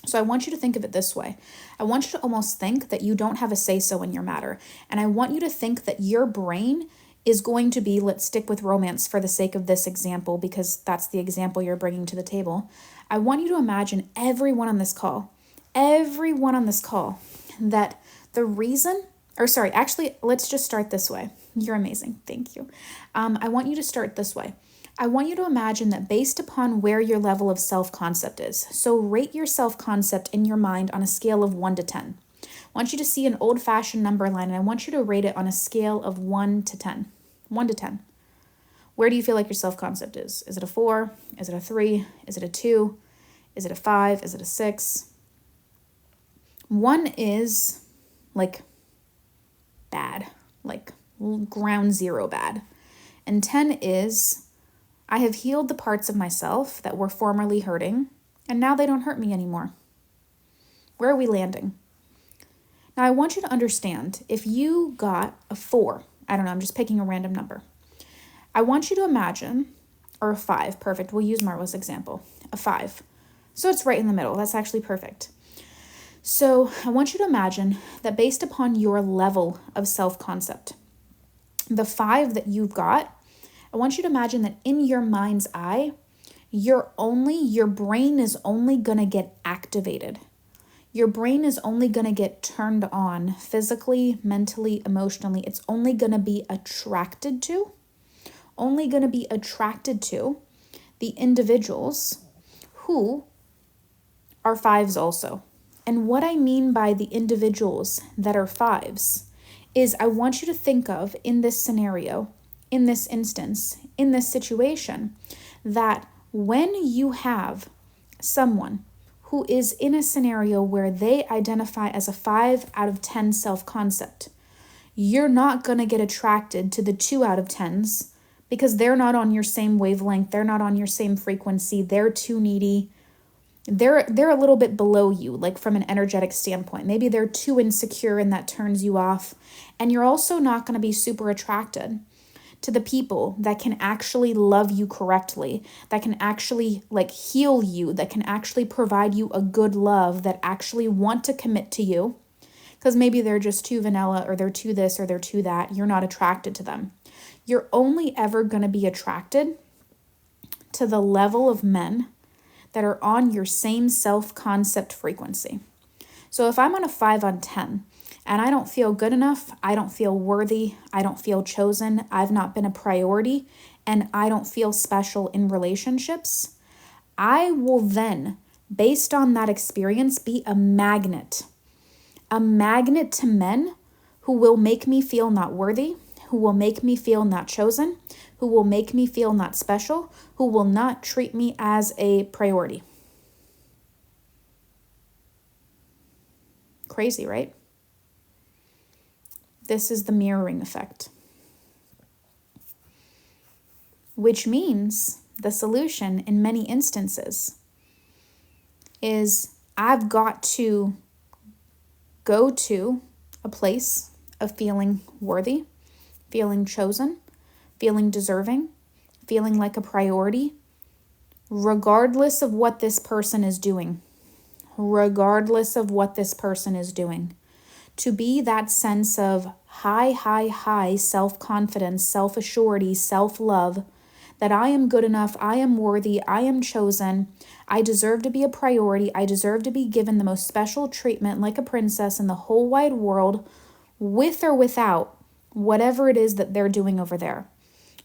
So I want you to think of it this way. I want you to almost think that you don't have a say-so in your matter. And I want you to think that your brain is going to be, let's stick with romance for the sake of this example, because that's the example you're bringing to the table. I want you to imagine everyone on this call, that the reason, let's just start this way. You're amazing. Thank you. I want you to start this way. I want you to imagine that based upon where your level of self-concept is. So rate your self-concept in your mind on a scale of 1 to 10. I want you to see an old-fashioned number line, and I want you to rate it on a scale of 1 to 10. 1 to 10. Where do you feel like your self-concept is? Is it a 4? Is it a 3? Is it a 2? Is it a 5? Is it a 6? 1 is like bad, like ground zero bad. And 10 is, I have healed the parts of myself that were formerly hurting, and now they don't hurt me anymore. Where are we landing? Now, I want you to understand, if you got a 4, I don't know, I'm just picking a random number. I want you to imagine, or a 5, perfect. We'll use Marla's example, a 5. So it's right in the middle. That's actually perfect. So I want you to imagine that based upon your level of self-concept, the 5 that you've got, I want you to imagine that in your mind's eye, your brain is only going to get activated. Your brain is only going to get turned on physically, mentally, emotionally. It's only going to be attracted to the individuals who are 5s also. And what I mean by the individuals that are 5s is I want you to think of, in this scenario, in this instance, in this situation, that when you have someone who is in a scenario where they identify as a 5 out of 10 self-concept, you're not going to get attracted to the 2 out of 10s because they're not on your same wavelength, they're not on your same frequency, they're too needy. They're a little bit below you, like from an energetic standpoint. Maybe they're too insecure and that turns you off. And you're also not going to be super attracted to the people that can actually love you correctly, that can actually like heal you, that can actually provide you a good love, that actually want to commit to you. Because maybe they're just too vanilla, or they're too this, or they're too that. You're not attracted to them. You're only ever going to be attracted to the level of men that are on your same self-concept frequency. So if I'm on a 5 on 10 and I don't feel good enough, I don't feel worthy, I don't feel chosen, I've not been a priority, and I don't feel special in relationships, I will then, based on that experience, be a magnet to men who will make me feel not worthy, who will make me feel not chosen, who will make me feel not special, who will not treat me as a priority. Crazy, right? This is the mirroring effect. Which means the solution in many instances is I've got to go to a place of feeling worthy, feeling chosen, feeling deserving, feeling like a priority, regardless of what this person is doing. Regardless of what this person is doing. To be that sense of high self-confidence, self-assurity, self-love, that I am good enough, I am worthy, I am chosen, I deserve to be a priority, I deserve to be given the most special treatment like a princess in the whole wide world, with or without whatever it is that they're doing over there.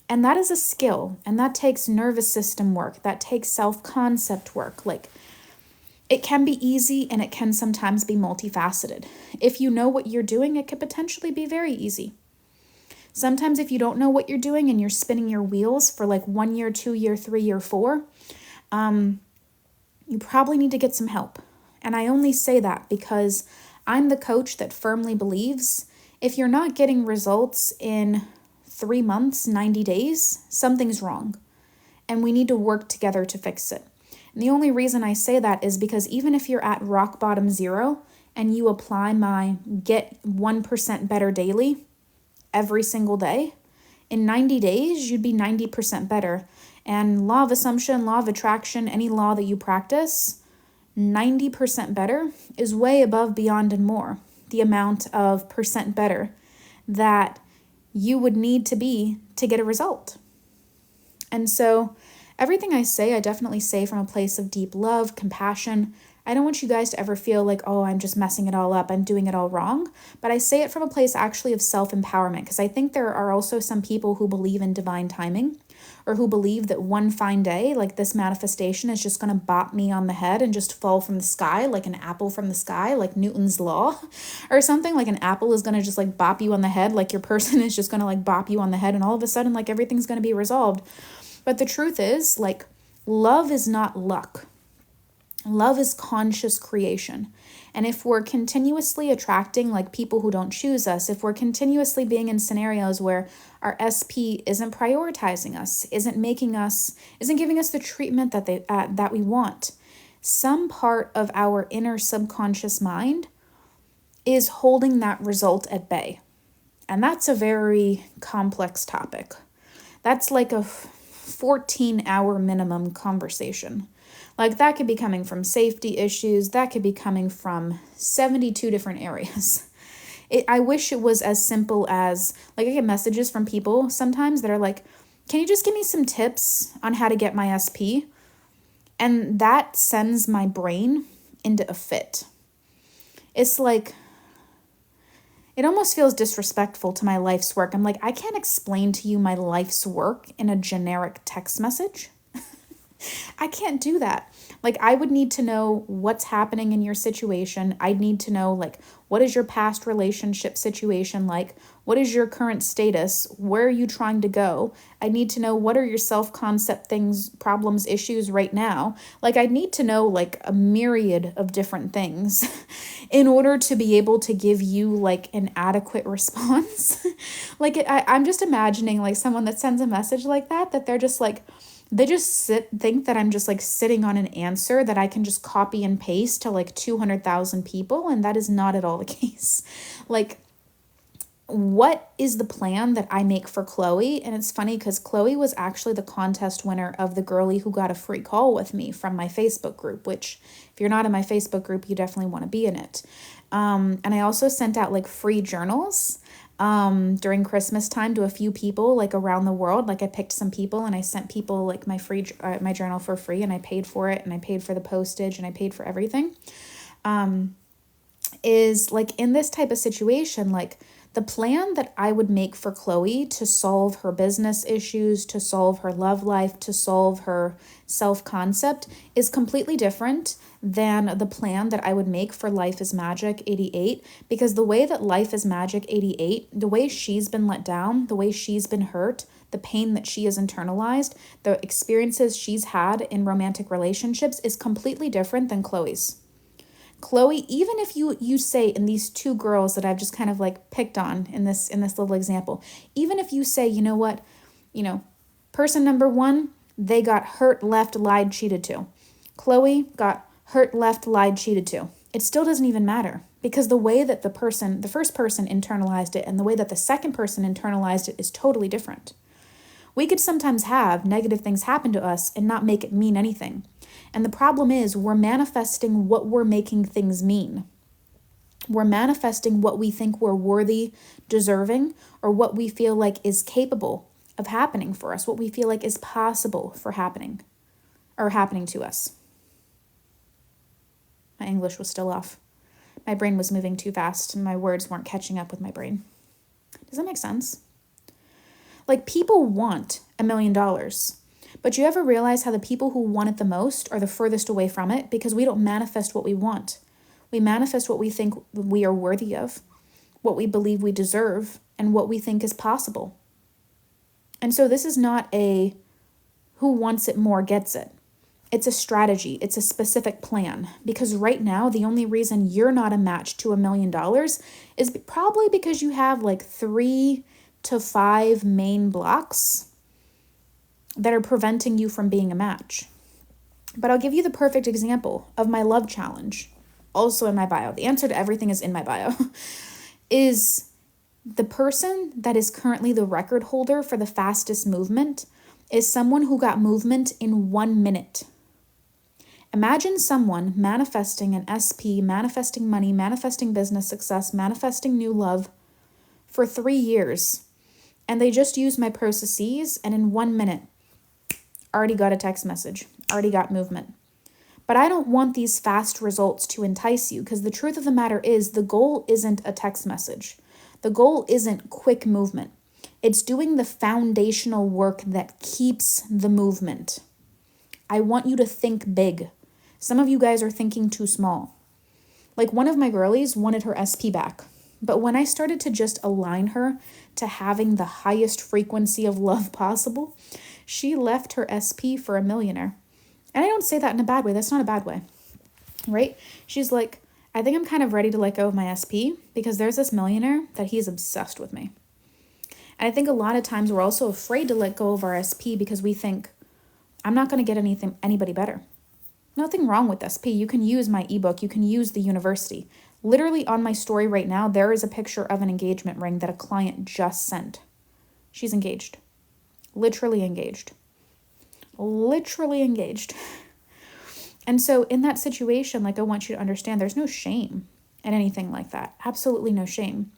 And that is a skill, and that takes nervous system work, that takes self-concept work. Like, it can be easy and it can sometimes be multifaceted. If you know what you're doing, it could potentially be very easy. Sometimes if you don't know what you're doing and you're spinning your wheels for like 1 year, 2 year, 3 year, 4, you probably need to get some help. And I only say that because I'm the coach that firmly believes if you're not getting results in 3 months, 90 days, something's wrong. And we need to work together to fix it. And the only reason I say that is because even if you're at rock bottom 0 and you apply my get 1% better daily every single day, in 90 days, you'd be 90% better. And law of assumption, law of attraction, any law that you practice, 90% better is way above, beyond, and more the amount of percent better that you would need to be to get a result. And so everything I say, I definitely say from a place of deep love, compassion. I don't want you guys to ever feel like, oh, I'm just messing it all up, I'm doing it all wrong. But I say it from a place actually of self-empowerment, because I think there are also some people who believe in divine timing, or who believe that one fine day, like this manifestation is just going to bop me on the head and just fall from the sky, like an apple from the sky, like Newton's law, or something. Like an apple is going to just like bop you on the head, like your person is just going to like bop you on the head, and all of a sudden like everything's going to be resolved. But the truth is, like, love is not luck. Love is conscious creation. And if we're continuously attracting like people who don't choose us, if we're continuously being in scenarios where our SP isn't prioritizing us, isn't giving us the treatment that we want, some part of our inner subconscious mind is holding that result at bay. And that's a very complex topic. That's like a 14-hour minimum conversation. Like that could be coming from safety issues. That could be coming from 72 different areas. I wish it was as simple as, like, I get messages from people sometimes that are like, can you just give me some tips on how to get my SP? And that sends my brain into a fit. It's like, it almost feels disrespectful to my life's work. I'm like, I can't explain to you my life's work in a generic text message. I can't do that. Like, I would need to know what's happening in your situation. I'd need to know, like, what is your past relationship situation like? What is your current status? Where are you trying to go? I need to know what are your self-concept things, problems, issues right now. Like, I need to know, like, a myriad of different things in order to be able to give you, like, an adequate response. Like, I'm just imagining, like, someone that sends a message like that they're just like, they just think that I'm just like sitting on an answer that I can just copy and paste to like 200,000 people. And that is not at all the case. Like, what is the plan that I make for Chloe? And it's funny because Chloe was actually the contest winner of the girlie who got a free call with me from my Facebook group, which if you're not in my Facebook group, you definitely want to be in it. And I also sent out like free journals during Christmas time to a few people like around the world. Like I picked some people and I sent people like my free my journal for free, and I paid for it, and I paid for the postage, and I paid for everything. Is like in this type of situation, like the plan that I would make for Chloe to solve her business issues, to solve her love life, to solve her self-concept is completely different than the plan that I would make for Life is Magic 88, because the way that Life is Magic 88, the way she's been let down, the way she's been hurt, the pain that she has internalized, the experiences she's had in romantic relationships is completely different than Chloe's. Chloe, even if you say in these two girls that I've just kind of like picked on in this little example, even if you say, you know what, person number one, they got hurt, left, lied, cheated to. Chloe got hurt, left, lied, cheated to. It still doesn't even matter, because the way that the first person internalized it and the way that the second person internalized it is totally different. We could sometimes have negative things happen to us and not make it mean anything. And the problem is we're manifesting what we're making things mean. We're manifesting what we think we're worthy, deserving, or what we feel like is capable of happening for us, what we feel like is possible for happening to us. My English was still off. My brain was moving too fast and my words weren't catching up with my brain. Does that make sense? Like, people want $1 million, but you ever realize how the people who want it the most are the furthest away from it? Because we don't manifest what we want. We manifest what we think we are worthy of, what we believe we deserve, and what we think is possible. And so this is not a who wants it more gets it. It's a strategy. It's a specific plan. Because right now, the only reason you're not a match to $1 million is probably because you have like 3 to 5 main blocks that are preventing you from being a match. But I'll give you the perfect example of my love challenge, also in my bio. The answer to everything is in my bio. Is the person that is currently the record holder for the fastest movement is someone who got movement in 1 minute. Imagine someone manifesting an SP, manifesting money, manifesting business success, manifesting new love for 3 years. And they just used my processes, and in 1 minute, already got a text message, already got movement. But I don't want these fast results to entice you, because the truth of the matter is the goal isn't a text message. The goal isn't quick movement. It's doing the foundational work that keeps the movement. I want you to think big. Some of you guys are thinking too small. Like, one of my girlies wanted her SP back. But when I started to just align her to having the highest frequency of love possible, she left her SP for a millionaire. And I don't say that in a bad way. That's not a bad way, right? She's like, I think I'm kind of ready to let go of my SP because there's this millionaire that he's obsessed with me. And I think a lot of times we're also afraid to let go of our SP because we think, I'm not going to get anybody better. Nothing wrong with SP. You can use my ebook. You can use the university. Literally on my story right now, there is a picture of an engagement ring that a client just sent. She's engaged. Literally engaged. Literally engaged. And so in that situation, like, I want you to understand there's no shame in anything like that. Absolutely no shame.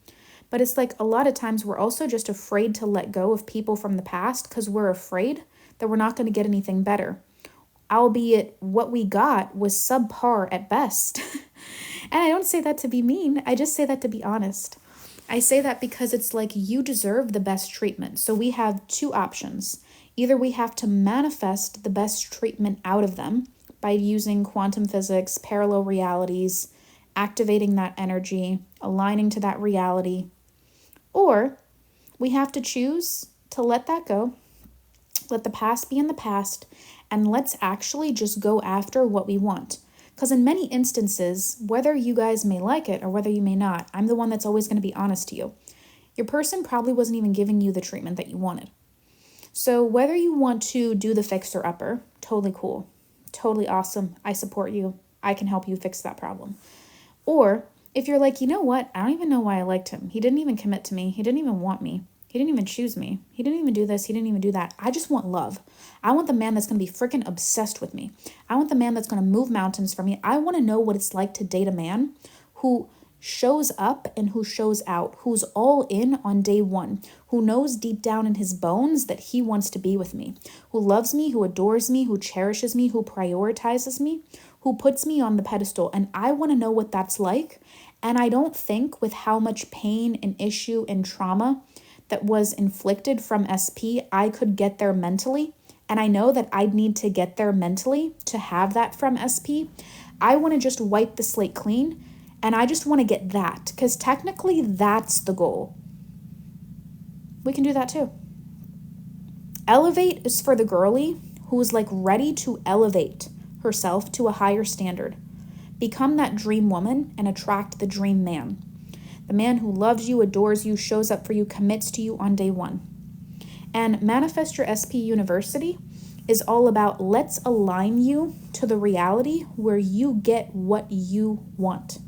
But it's like a lot of times we're also just afraid to let go of people from the past because we're afraid that we're not going to get anything better. Albeit what we got was subpar at best. And I don't say that to be mean. I just say that to be honest. I say that because it's like you deserve the best treatment. So we have 2 options. Either we have to manifest the best treatment out of them by using quantum physics, parallel realities, activating that energy, aligning to that reality, or we have to choose to let that go, let the past be in the past, and let's actually just go after what we want. Because in many instances, whether you guys may like it or whether you may not, I'm the one that's always going to be honest to you. Your person probably wasn't even giving you the treatment that you wanted. So whether you want to do the fixer-upper, totally cool, totally awesome, I support you, I can help you fix that problem. Or if you're like, you know what, I don't even know why I liked him. He didn't even commit to me. He didn't even want me. He didn't even choose me. He didn't even do this. He didn't even do that. I just want love. I want the man that's going to be freaking obsessed with me. I want the man that's going to move mountains for me. I want to know what it's like to date a man who shows up and who shows out, who's all in on day one, who knows deep down in his bones that he wants to be with me, who loves me, who adores me, who cherishes me, who prioritizes me, who puts me on the pedestal. And I want to know what that's like. And I don't think with how much pain and issue and trauma that was inflicted from SP, I could get there mentally. And I know that I'd need to get there mentally to have that from SP. I want to just wipe the slate clean. And I just want to get that, because technically that's the goal. We can do that too. Elevate is for the girly who is like ready to elevate herself to a higher standard. Become that dream woman and attract the dream man. The man who loves you, adores you, shows up for you, commits to you on day one. And Manifest Your SP University is all about let's align you to the reality where you get what you want.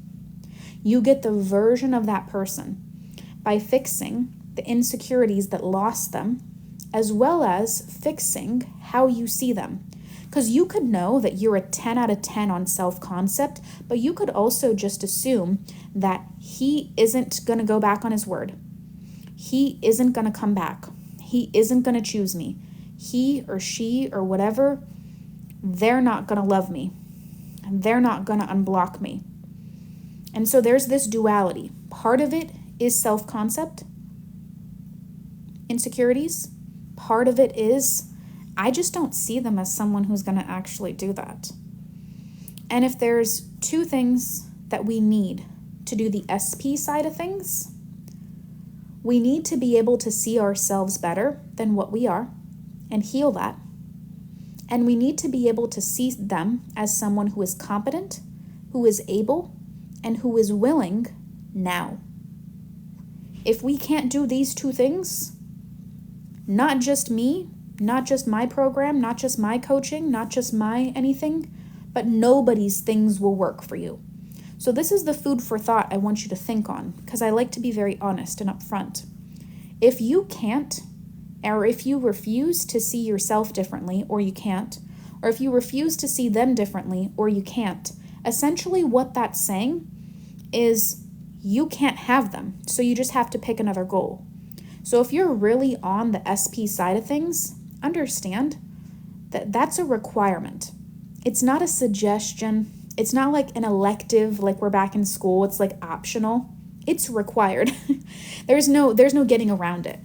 You get the version of that person by fixing the insecurities that lost them, as well as fixing how you see them. Because you could know that you're a 10 out of 10 on self-concept, but you could also just assume that he isn't going to go back on his word. He isn't going to come back. He isn't going to choose me. He or she or whatever, they're not going to love me. They're not going to unblock me. And so there's this duality. Part of it is self-concept, insecurities. Part of it is, I just don't see them as someone who's going to actually do that. And if there's two things that we need to do the SP side of things, we need to be able to see ourselves better than what we are and heal that. And we need to be able to see them as someone who is competent, who is able, and who is willing now. If we can't do these two things, not just me, not just my program, not just my coaching, not just my anything, but nobody's things will work for you. So this is the food for thought I want you to think on, because I like to be very honest and upfront. If you can't, or if you refuse to see yourself differently, or you can't, or if you refuse to see them differently, or you can't, essentially what that's saying is you can't have them, so you just have to pick another goal. So if you're really on the SP side of things, understand that that's a requirement. It's not a suggestion. It's not like an elective, like we're back in school. It's like optional. It's required. There's no getting around it.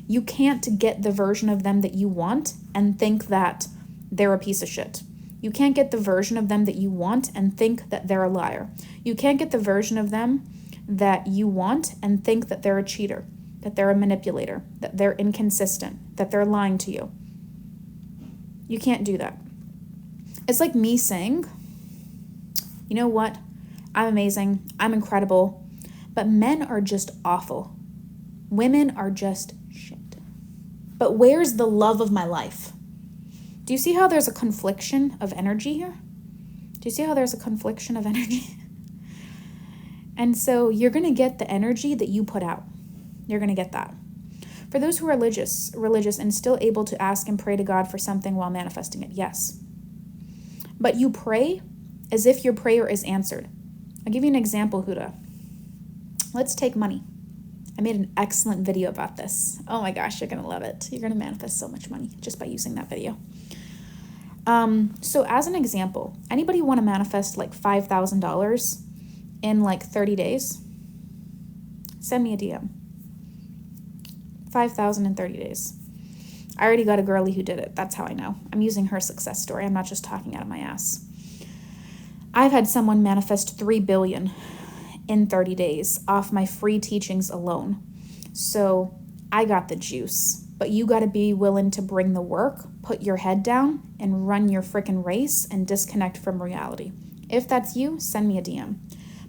You can't get the version of them that you want and think that they're a piece of shit. You can't get the version of them that you want and think that they're a liar. You can't get the version of them that you want and think that they're a cheater, that they're a manipulator, that they're inconsistent, that they're lying to you. You can't do that. It's like me saying, you know what? I'm amazing. I'm incredible. But men are just awful. Women are just shit. But where's the love of my life? Do you see how there's a confliction of energy here? Do you see how there's a confliction of energy? And so you're going to get the energy that you put out. You're going to get that. For those who are religious and still able to ask and pray to God for something while manifesting it, yes. But you pray as if your prayer is answered. I'll give you an example, Huda. Let's take money. I made an excellent video about this. Oh my gosh, you're going to love it. You're going to manifest so much money just by using that video. So as an example, anybody want to manifest like $5,000 in like 30 days? Send me a DM. 5,000 in 30 days. I already got a girlie who did it. That's how I know. I'm using her success story. I'm not just talking out of my ass. I've had someone manifest 3 billion in 30 days off my free teachings alone. So I got the juice, but you got to be willing to bring the work, put your head down, and run your freaking race and disconnect from reality. If that's you, send me a DM.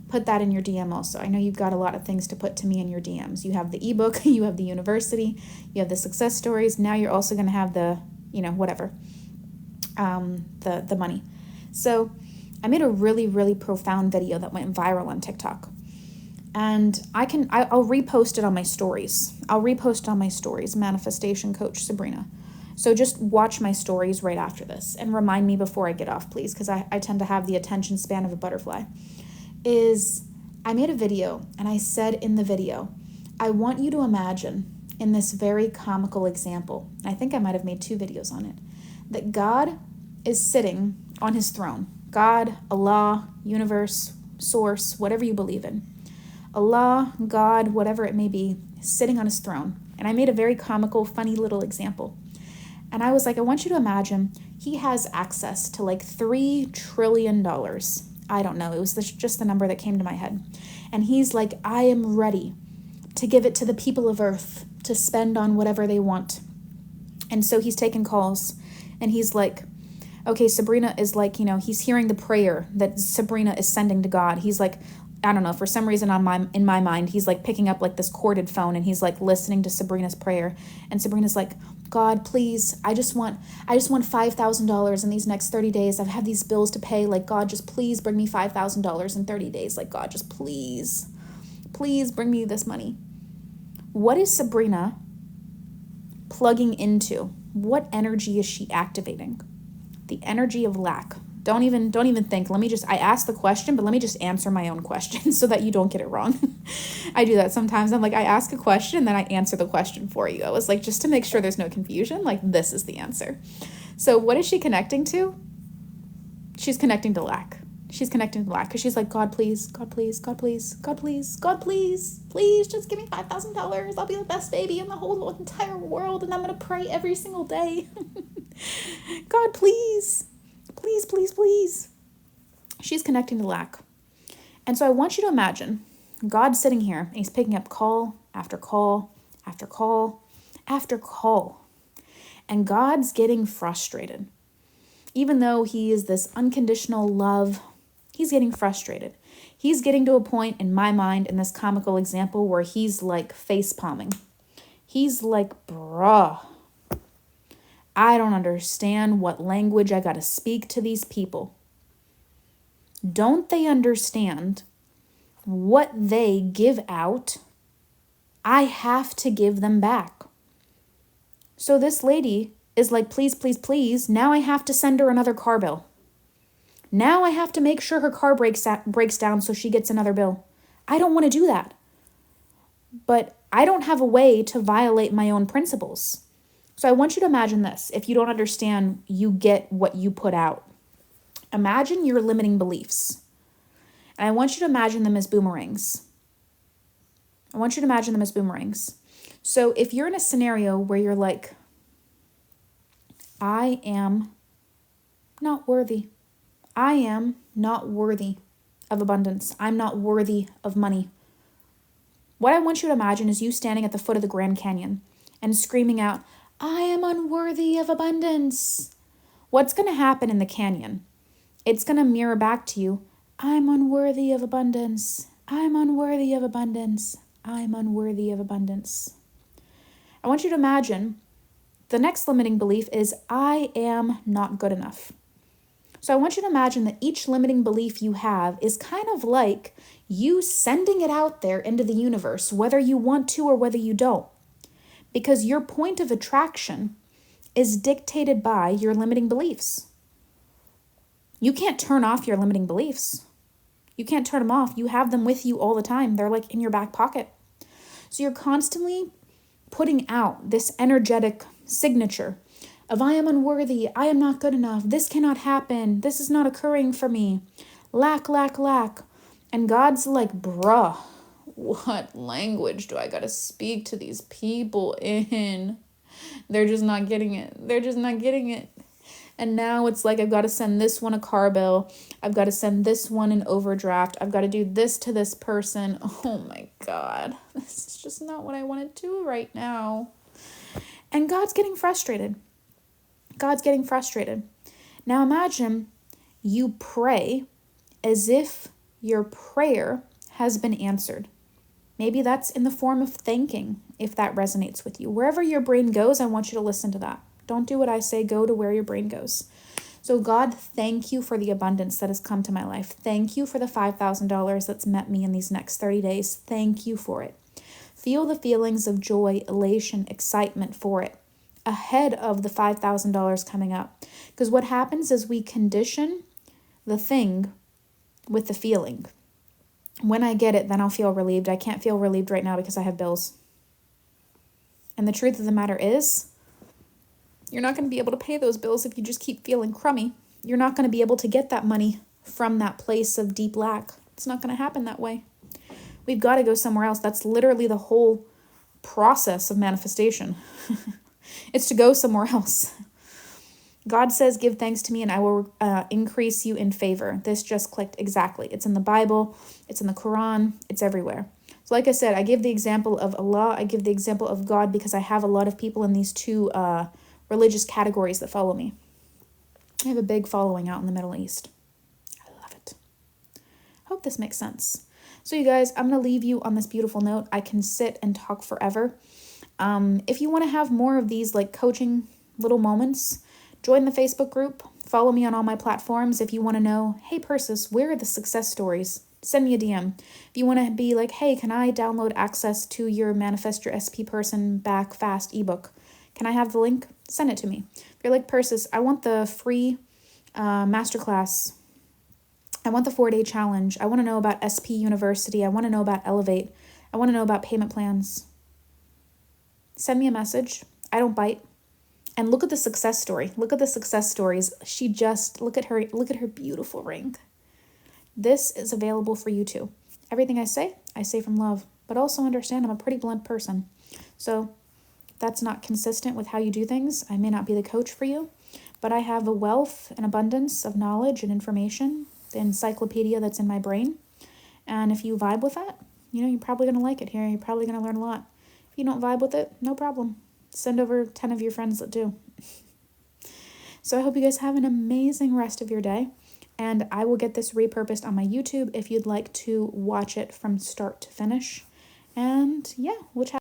Put that in your DM also. I know you've got a lot of things to put to me in your DMs. You have the ebook, you have the university, you have the success stories. Now you're also going to have the, whatever, the money. So I made a really, really profound video that went viral on TikTok. And I'll repost it on my stories. Manifestation Coach Sabrina. So just watch my stories right after this and remind me before I get off, please, because I tend to have the attention span of a butterfly. I made a video, and I said in the video, I want you to imagine in this very comical example, I think I might have made 2 videos on it, that God is sitting on his throne. God, Allah, universe, source, whatever you believe in. Allah, God, whatever it may be, sitting on his throne. And I made a very comical, funny little example. And I was like, I want you to imagine he has access to like $3 trillion. I don't know. It was just the number that came to my head. And he's like, I am ready to give it to the people of earth to spend on whatever they want. And so he's taking calls. And he's like, okay, Sabrina is like, he's hearing the prayer that Sabrina is sending to God. He's like, I don't know, for some reason in my mind, he's like picking up like this corded phone and he's like listening to Sabrina's prayer. And Sabrina's like, God, please, I just want $5,000 in these next 30 days. I've had these bills to pay. Like, God, just please bring me $5,000 in 30 days. Like, God, just please bring me this money. What is Sabrina plugging into? What energy is she activating? The energy of lack. Don't even think. I asked the question, but let me just answer my own question so that you don't get it wrong. I do that sometimes. I'm like, I ask a question, then I answer the question for you. I was like, just to make sure there's no confusion, like this is the answer. So what is she connecting to? She's connecting to lack. She's connecting to lack because she's like, God, please, God, please, God, please, God, please, God, please, please just give me $5,000. I'll be the best baby in the whole entire world, and I'm going to pray every single day. God, please. Please, please, please. She's connecting to lack. And so I want you to imagine God sitting here and he's picking up call after call after call after call. And God's getting frustrated. Even though he is this unconditional love, he's getting frustrated. He's getting to a point in my mind in this comical example where he's like face palming. He's like, bruh. I don't understand what language I got to speak to these people. Don't they understand what they give out? I have to give them back. So this lady is like, please, please, please. Now I have to send her another car bill. Now I have to make sure her car breaks down so she gets another bill. I don't want to do that. But I don't have a way to violate my own principles. So I want you to imagine this. If you don't understand, you get what you put out. Imagine your limiting beliefs. And I want you to imagine them as boomerangs. So if you're in a scenario where you're like, I am not worthy. I am not worthy of abundance. I'm not worthy of money. What I want you to imagine is you standing at the foot of the Grand Canyon and screaming out, I am unworthy of abundance. What's going to happen in the canyon? It's going to mirror back to you. I'm unworthy of abundance. I'm unworthy of abundance. I'm unworthy of abundance. I want you to imagine the next limiting belief is I am not good enough. So I want you to imagine that each limiting belief you have is kind of like you sending it out there into the universe, whether you want to or whether you don't. Because your point of attraction is dictated by your limiting beliefs. You can't turn off your limiting beliefs. You can't turn them off. You have them with you all the time. They're like in your back pocket. So you're constantly putting out this energetic signature of I am unworthy, I am not good enough, this cannot happen, this is not occurring for me, lack, lack, lack. And God's like, bruh, what language do I gotta speak to these people in? They're just not getting it. They're just not getting it. And now it's like, I've got to send this one a car bill. I've got to send this one an overdraft. I've got to do this to this person. Oh my God. This is just not what I want to do right now. And God's getting frustrated. God's getting frustrated. Now imagine you pray as if your prayer has been answered. Maybe that's in the form of thanking, if that resonates with you. Wherever your brain goes, I want you to listen to that. Don't do what I say, go to where your brain goes. So God, thank you for the abundance that has come to my life. Thank you for the $5,000 that's met me in these next 30 days. Thank you for it. Feel the feelings of joy, elation, excitement for it ahead of the $5,000 coming up. Because what happens is we condition the thing with the feeling. When I get it, then I'll feel relieved. I can't feel relieved right now because I have bills. And the truth of the matter is, you're not going to be able to pay those bills if you just keep feeling crummy. You're not going to be able to get that money from that place of deep lack. It's not going to happen that way. We've got to go somewhere else. That's literally the whole process of manifestation. It's to go somewhere else. God says, give thanks to me and I will increase you in favor. This just clicked exactly. It's in the Bible. It's in the Quran. It's everywhere. So like I said, I give the example of Allah. I give the example of God because I have a lot of people in these two religious categories that follow me. I have a big following out in the Middle East. I love it. Hope this makes sense. So you guys, I'm going to leave you on this beautiful note. I can sit and talk forever. If you want to have more of these like coaching little moments, join the Facebook group. Follow me on all my platforms. If you want to know, hey Persis, where are the success stories? Send me a DM. If you want to be like, hey, can I download access to your Manifest Your SP Person Back Fast ebook? Can I have the link? Send it to me. If you're like, Persis, I want the free masterclass. I want the 4-day challenge. I want to know about SP University. I want to know about Elevate. I want to know about payment plans. Send me a message. I don't bite. And look at the success story. Look at the success stories. Look at her beautiful ring. This is available for you too. Everything I say from love, but also understand I'm a pretty blunt person. So that's not consistent with how you do things. I may not be the coach for you, but I have a wealth and abundance of knowledge and information, the encyclopedia that's in my brain. And if you vibe with that, you're probably going to like it here. You're probably going to learn a lot. If you don't vibe with it, no problem. Send over 10 of your friends that do. So I hope you guys have an amazing rest of your day. And I will get this repurposed on my YouTube if you'd like to watch it from start to finish. And yeah, we'll chat.